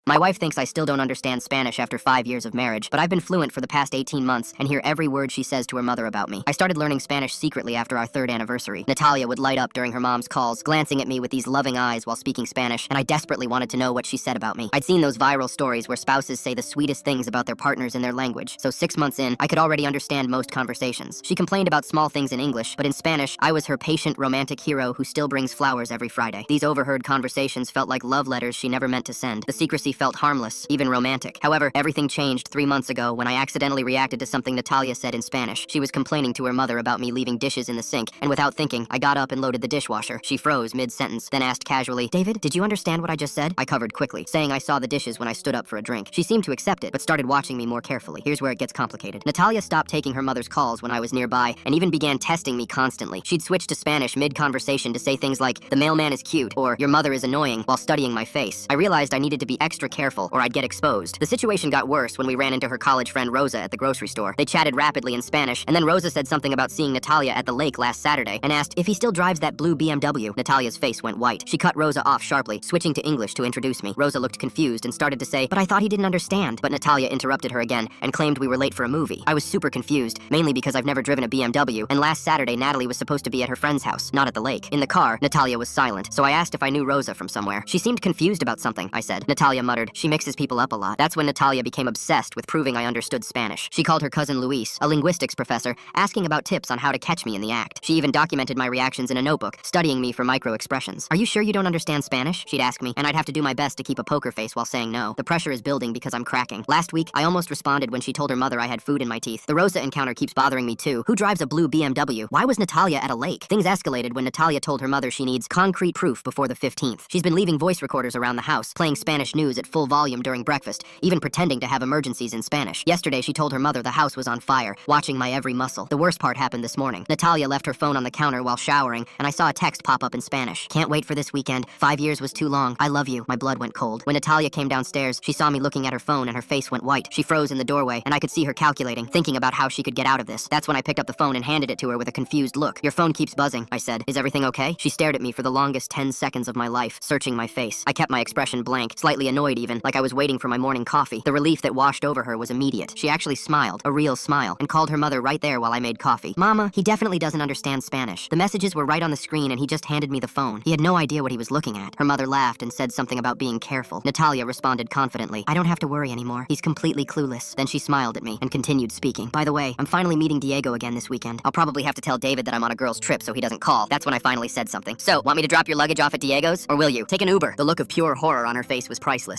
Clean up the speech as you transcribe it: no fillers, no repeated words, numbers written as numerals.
My wife thinks I still don't understand Spanish after 5 years of marriage, but I've been fluent for the past 18 months and hear every word she says to her mother about me. I started learning Spanish secretly after our 3rd anniversary. Natalia would light up during her mom's calls, glancing at me with these loving eyes while speaking Spanish, and I desperately wanted to know what she said about me. I'd seen those viral stories where spouses say the sweetest things about their partners in their language, so 6 months in, I could already understand most conversations. She complained about small things in English, but in Spanish, I was her patient, romantic hero who still brings flowers every Friday. These overheard conversations felt like love letters she never meant to send. The secrecy felt harmless, even romantic. However, everything changed 3 months ago when I accidentally reacted to something Natalia said in Spanish. She was complaining to her mother about me leaving dishes in the sink, and without thinking, I got up and loaded the dishwasher. She froze mid-sentence, then asked casually, "David, did you understand what I just said?" I covered quickly, saying I saw the dishes when I stood up for a drink. She seemed to accept it, but started watching me more carefully. Here's where it gets complicated. Natalia stopped taking her mother's calls when I was nearby, and even began testing me constantly. She'd switch to Spanish mid-conversation to say things like, "The mailman is cute," or "Your mother is annoying," while studying my face. I realized I needed to be extra careful, or I'd get exposed. The situation got worse when we ran into her college friend Rosa at the grocery store. They chatted rapidly in Spanish, and then Rosa said something about seeing Natalia at the lake last Saturday, and asked if he still drives that blue BMW. Natalia's face went white. She cut Rosa off sharply, switching to English to introduce me. Rosa looked confused and started to say, "But I thought he didn't understand." But Natalia interrupted her again and claimed we were late for a movie. I was super confused, mainly because I've never driven a BMW, and last Saturday Natalie was supposed to be at her friend's house, not at the lake. In the car, Natalia was silent, so I asked if I knew Rosa from somewhere. She seemed confused about something, I said. Natalia muttered, "She mixes people up a lot." That's when Natalia became obsessed with proving I understood Spanish. She called her cousin Luis, a linguistics professor, asking about tips on how to catch me in the act. She even documented my reactions in a notebook, studying me for micro-expressions. "Are you sure you don't understand Spanish?" she'd ask me, and I'd have to do my best to keep a poker face while saying no. The pressure is building because I'm cracking. Last week, I almost responded when she told her mother I had food in my teeth. The Rosa encounter keeps bothering me too. Who drives a blue BMW? Why was Natalia at a lake? Things escalated when Natalia told her mother she needs concrete proof before the 15th. She's been leaving voice recorders around the house, playing Spanish news at full volume during breakfast, even pretending to have emergencies in Spanish. Yesterday, she told her mother the house was on fire, watching my every muscle. The worst part happened this morning. Natalia left her phone on the counter while showering, and I saw a text pop up in Spanish. "Can't wait for this weekend. 5 years was too long. I love you." My blood went cold. When Natalia came downstairs, she saw me looking at her phone and her face went white. She froze in the doorway, and I could see her calculating, thinking about how she could get out of this. That's when I picked up the phone and handed it to her with a confused look. "Your phone keeps buzzing," I said. "Is everything okay?" She stared at me for the longest 10 seconds of my life, searching my face. I kept my expression blank, slightly annoyed even, like I was waiting for my morning coffee. The relief that washed over her was immediate. She actually smiled, a real smile, and called her mother right there while I made coffee. "Mama, he definitely doesn't understand Spanish. The messages were right on the screen and he just handed me the phone. He had no idea what he was looking at." Her mother laughed and said something about being careful. Natalia responded confidently, "I don't have to worry anymore. He's completely clueless." Then she smiled at me and continued speaking. "By the way, I'm finally meeting Diego again this weekend. I'll probably have to tell David that I'm on a girl's trip so he doesn't call." That's when I finally said something. "So, want me to drop your luggage off at Diego's? Or will you? Take an Uber." The look of pure horror on her face was priceless.